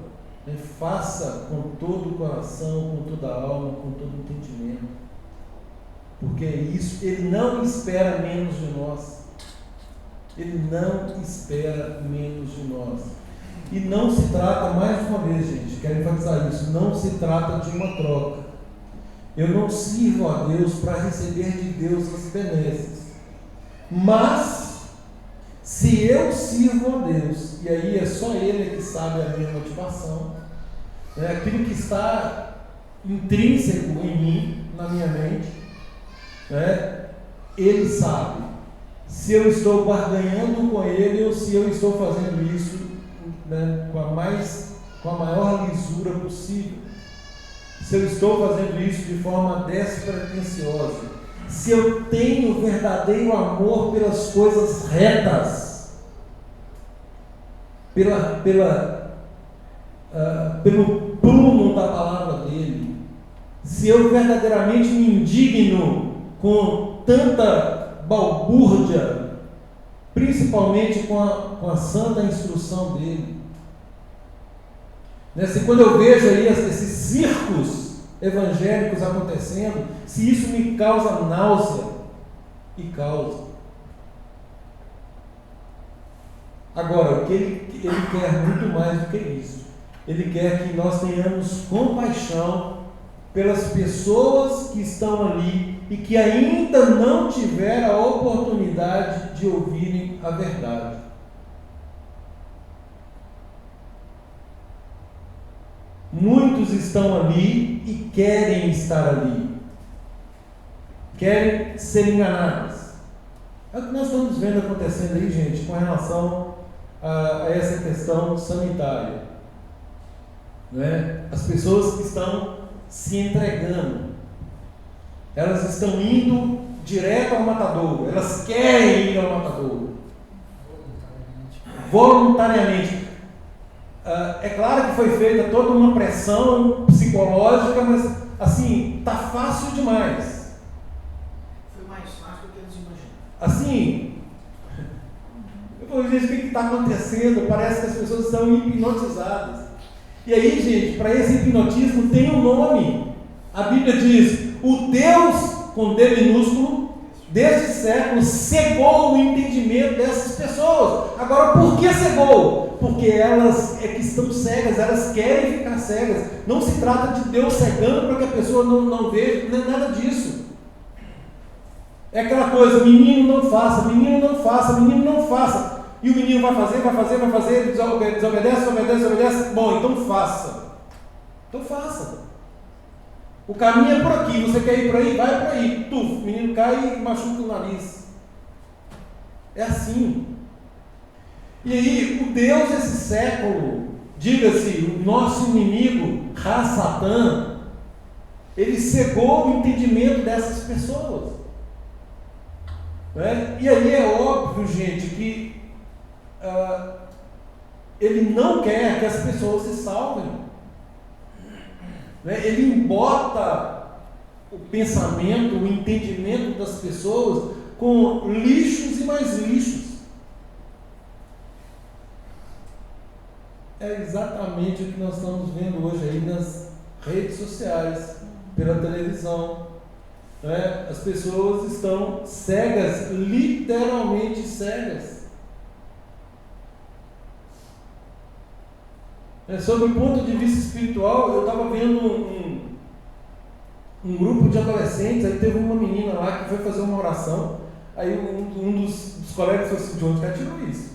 faça com todo o coração, com toda a alma, com todo o entendimento, porque é isso. Ele não espera menos de nós. Ele não espera menos de nós. E não se trata, mais uma vez, gente, quero enfatizar isso, não se trata de uma troca. Eu não sirvo a Deus para receber de Deus as benesses. Mas, se eu sirvo a Deus, e aí é só Ele que sabe a minha motivação, aquilo que está intrínseco em mim, na minha mente, Ele sabe se eu estou barganhando com Ele ou se eu estou fazendo isso com a maior lisura possível, se eu estou fazendo isso de forma despretensiosa, se eu tenho verdadeiro amor pelas coisas retas, pelo prumo da palavra dele, se eu verdadeiramente me indigno com tanta balbúrdia, principalmente com a santa instrução dele. Se quando eu vejo aí esses circos evangélicos acontecendo, se isso me causa náusea, e causa. Agora, o que ele quer muito mais do que isso. Ele quer que nós tenhamos compaixão pelas pessoas que estão ali e que ainda não tiveram a oportunidade de ouvirem a verdade. Muitos estão ali e querem estar ali, querem ser enganados. É o que nós estamos vendo acontecendo aí, gente, com relação a essa questão sanitária. As pessoas que estão se entregando, elas estão indo direto ao matadouro, elas querem ir ao matadouro, voluntariamente. É claro que foi feita toda uma pressão psicológica, mas assim, está fácil demais. Foi mais fácil do que eles imaginaram. Assim, eu falei, gente, o que está acontecendo? Parece que as pessoas estão hipnotizadas. E aí, gente, para esse hipnotismo tem um nome. A Bíblia diz: o Deus, com D minúsculo, deste século, cegou o entendimento dessas pessoas. Agora, por que cegou? Porque elas é que estão cegas, elas querem ficar cegas. Não se trata de Deus cegando para que a pessoa não veja, não é nada disso. É aquela coisa, menino não faça, menino não faça, menino não faça. E o menino vai fazer, ele desobedece. Bom, então faça. Então faça. O caminho é por aqui, você quer ir por aí? Vai por aí. O menino cai e machuca o nariz. É assim. E aí, o Deus desse século, diga-se, o nosso inimigo, Satã, ele cegou o entendimento dessas pessoas. E aí é óbvio, gente, que ele não quer que as pessoas se salvem. Ele embota o pensamento, o entendimento das pessoas com lixos e mais lixos. É exatamente o que nós estamos vendo hoje aí nas redes sociais, pela televisão. As pessoas estão cegas, literalmente cegas. Sob o ponto de vista espiritual, eu estava vendo um grupo de adolescentes, aí teve uma menina lá que foi fazer uma oração, aí um dos Os colegas falaram assim: de onde que tirou isso?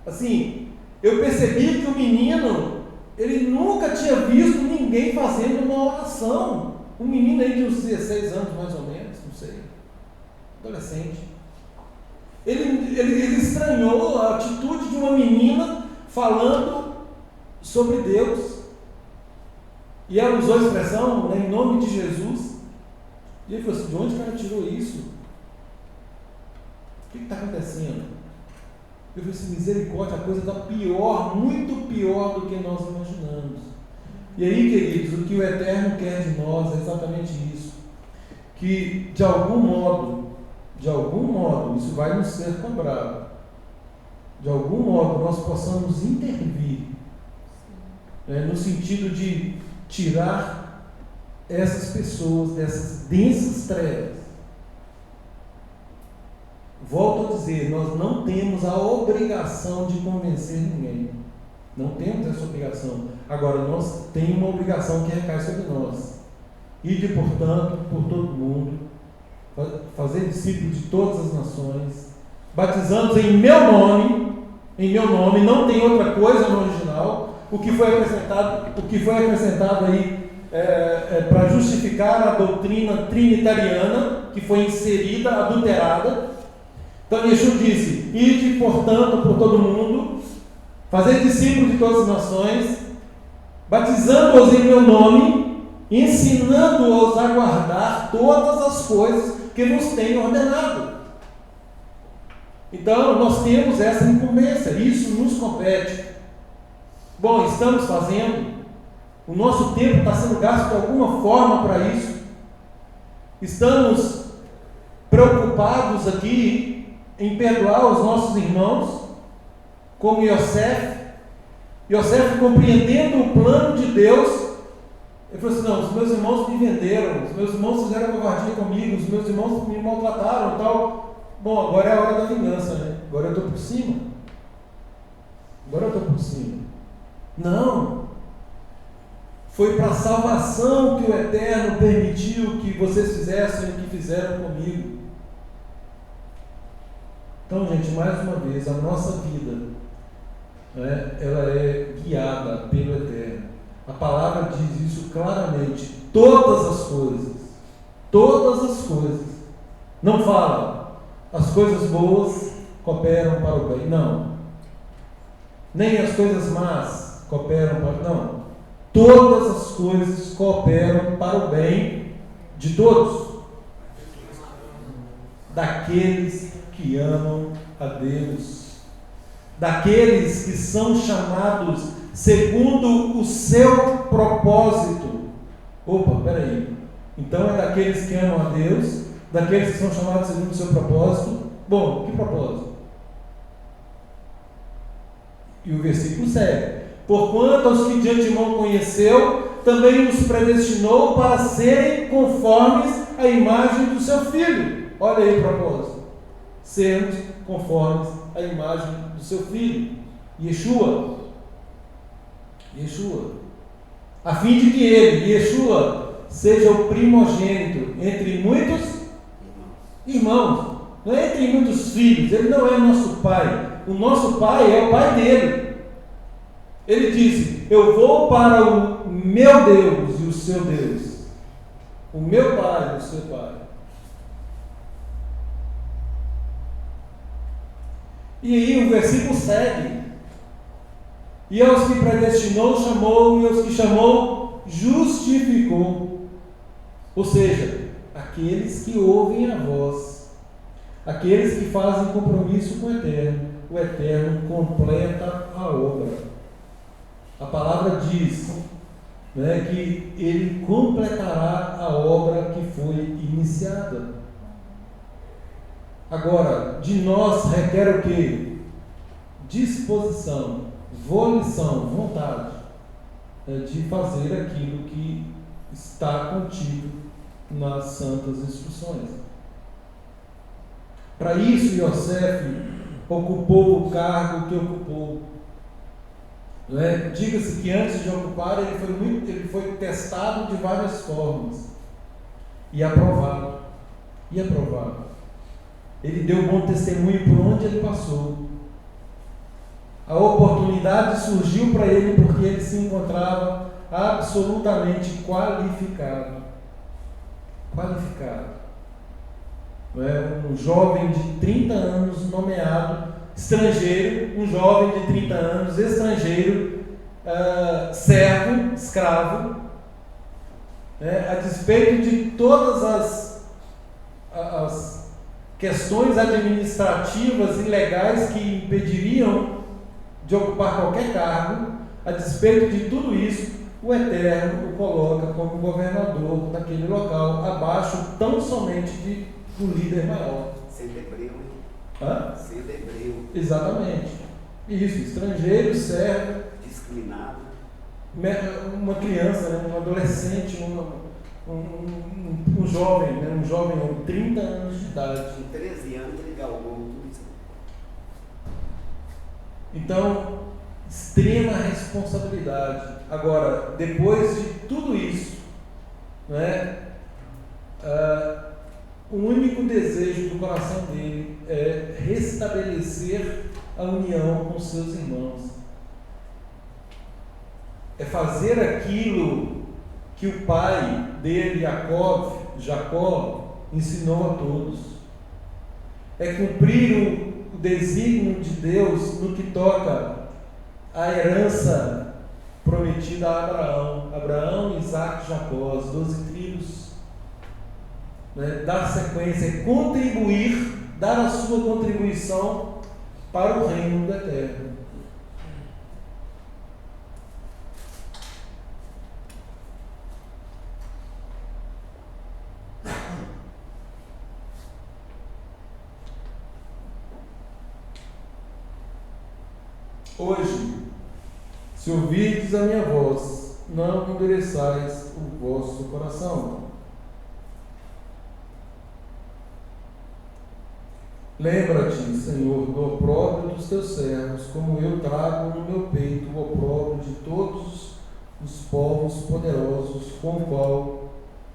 Assim, eu percebi que o menino, ele nunca tinha visto ninguém fazendo uma oração. Um menino aí de uns 16 anos, mais ou menos, não sei, adolescente. Ele estranhou a atitude de uma menina falando sobre Deus. E ela usou a expressão, né, em nome de Jesus. E ele falou assim: de onde que ela tirou isso? O que está acontecendo? Eu falei assim: misericórdia, a coisa está pior, muito pior do que nós imaginamos. E aí, queridos, o que o Eterno quer de nós é exatamente isso. Que de algum modo, isso vai nos ser cobrado. De algum modo nós possamos intervir, no sentido de tirar essas pessoas dessas densas trevas. Volto a dizer, nós não temos a obrigação de convencer ninguém. Não temos essa obrigação. Agora, nós temos uma obrigação que recai sobre nós. Ide, portanto, por todo mundo, fazer discípulos de todas as nações, batizando-os em meu nome, não tem outra coisa no original. O que foi acrescentado aí para justificar a doutrina trinitariana, que foi inserida, adulterada. Então Yeshua disse: ide, portanto, por todo mundo, fazer discípulos de todas as nações, batizando-os em meu nome, ensinando-os a guardar todas as coisas que nos tenho ordenado. Então, nós temos essa incumbência, isso nos compete. Bom, estamos fazendo, o nosso tempo está sendo gasto de alguma forma para isso. Estamos preocupados aqui em perdoar os nossos irmãos, como Yosef, compreendendo o plano de Deus, ele falou assim: não, os meus irmãos me venderam, os meus irmãos fizeram covardia comigo, os meus irmãos me maltrataram e tal. Bom, agora é a hora da vingança, né? Agora eu estou por cima. Não. Foi para a salvação que o Eterno permitiu que vocês fizessem o que fizeram comigo. Então, gente, mais uma vez, a nossa vida, ela é guiada pelo Eterno. A palavra diz isso claramente. Todas as coisas. Não fala, as coisas boas cooperam para o bem. Não. Nem as coisas más cooperam para o bem. Não. Todas as coisas cooperam para o bem de todos. Daqueles que amam a Deus, daqueles que são chamados segundo o seu propósito. Opa, peraí. Então é daqueles que amam a Deus, daqueles que são chamados segundo o seu propósito. Bom, que propósito? E o versículo segue: porquanto aos que de antemão conheceu, também os predestinou para serem conformes à imagem do seu Filho. Olha aí o propósito: sermos conformes à imagem do seu Filho, Yeshua, a fim de que ele, Yeshua, seja o primogênito entre muitos irmãos, não é entre muitos filhos. Ele não é nosso pai, o nosso pai é o pai dele. Ele disse: eu vou para o meu Deus e o seu Deus, o meu pai e o seu pai. E aí o versículo segue: e aos que predestinou, chamou, e aos que chamou, justificou. Ou seja, aqueles que ouvem a voz, aqueles que fazem compromisso com o Eterno completa a obra. A palavra diz, que ele completará a obra que foi iniciada. Agora, de nós requer o quê? Disposição, volição, vontade, de fazer aquilo que está contido nas santas instruções. Para isso, Yosef ocupou o cargo que ocupou. Diga-se que antes de ocupar, ele foi testado de várias formas e aprovado. Ele deu bom testemunho por onde ele passou. A oportunidade surgiu para ele porque ele se encontrava absolutamente qualificado. Não é? Um jovem de 30 anos nomeado estrangeiro, um jovem de 30 anos estrangeiro, servo, escravo, a despeito de todas as questões administrativas e legais que impediriam de ocupar qualquer cargo, a despeito de tudo isso, o Eterno o coloca como governador daquele local, abaixo tão somente do líder maior. Sendo hebreu, hein? Hã? Sendo hebreu. Exatamente. Isso, estrangeiro, servo, Discriminado. uma criança, né? Um adolescente, um jovem, né? Um jovem com 30 anos de idade. Com 13 anos ele galgou tudo isso. Então, extrema responsabilidade. Agora, depois de tudo isso, né, o único desejo do coração dele é restabelecer a união com seus irmãos. É fazer aquilo que o pai dele, Jacó, ensinou a todos. É cumprir o desígnio de Deus no que toca à herança prometida a Abraão, Isaac e Jacó, as 12 tribos, né? Dar sequência, contribuir, dar a sua contribuição para o reino do Eterno. Hoje, se ouvirdes a minha voz, não endureçais o vosso coração. Lembra-te, Senhor, do opróbrio dos teus servos, como eu trago no meu peito o opróbrio de todos os povos poderosos, com o qual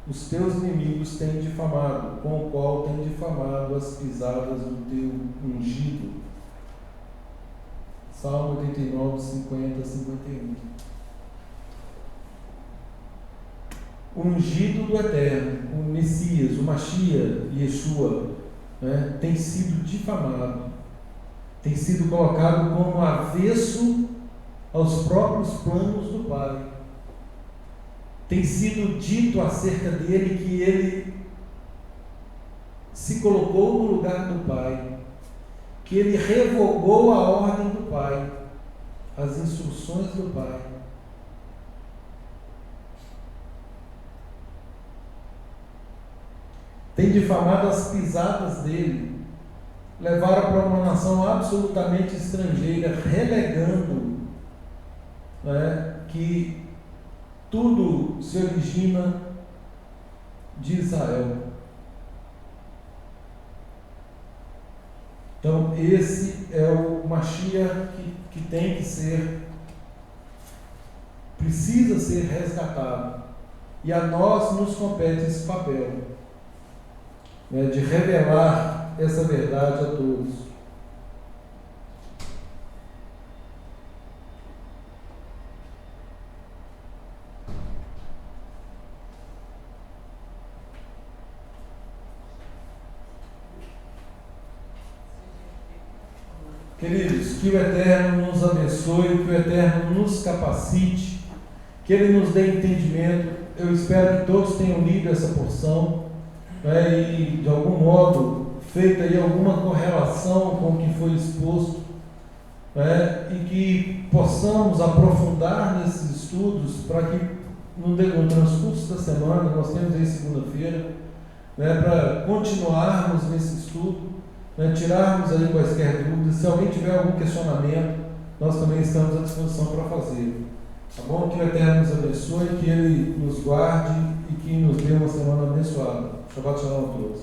os teus inimigos têm difamado, com o qual têm difamado as pisadas do teu ungido. Salmo 89, 50, 51. O ungido do Eterno, o Messias, o Mashiach, Yeshua, né, tem sido difamado, tem sido colocado como avesso aos próprios planos do Pai. Tem sido dito acerca dele que ele se colocou no lugar do Pai, que ele revogou a ordem do Pai, as instruções do Pai. Tem difamado as pisadas dele, levaram para uma nação absolutamente estrangeira, relegando, né, que tudo se origina de Israel. Então, esse é o Mashiach que tem que ser, precisa ser resgatado. E a nós nos compete esse papel, né, de revelar essa verdade a todos. Queridos, que o Eterno nos abençoe, que o Eterno nos capacite, que Ele nos dê entendimento. Eu espero que todos tenham lido essa porção, né, e de algum modo feito aí alguma correlação com o que foi exposto, né, e que possamos aprofundar nesses estudos para que no transcurso da semana, nós temos aí segunda-feira, né, para continuarmos nesse estudo, né, tirarmos aí quaisquer dúvidas. Se alguém tiver algum questionamento, nós também estamos à disposição para fazer. Tá bom? Que o Eterno nos abençoe, que Ele nos guarde e que nos dê uma semana abençoada. Shabbat Shalom a todos.